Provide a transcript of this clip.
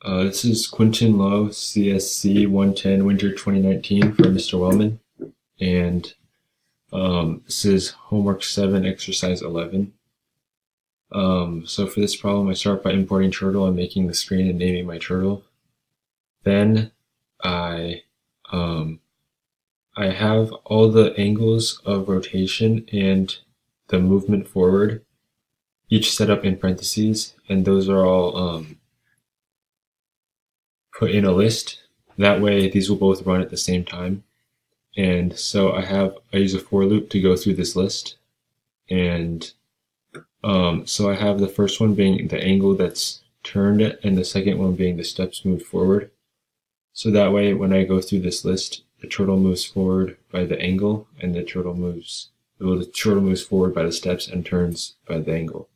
This is Quentin Lowe, CSC 110, Winter 2019 from Mr. Wellman. And this is homework 7, exercise 11. So for this problem, I start by importing turtle and making the screen and naming my turtle. Then I have all the angles of rotation and the movement forward, each set up in parentheses, and those are all put in a list. That way these will both run at the same time. And so I use a for loop to go through this list. And so I have the first one being the angle that's turned and the second one being the steps moved forward. So that way when I go through this list, the turtle moves forward by the angle and the turtle moves forward by the steps and turns by the angle.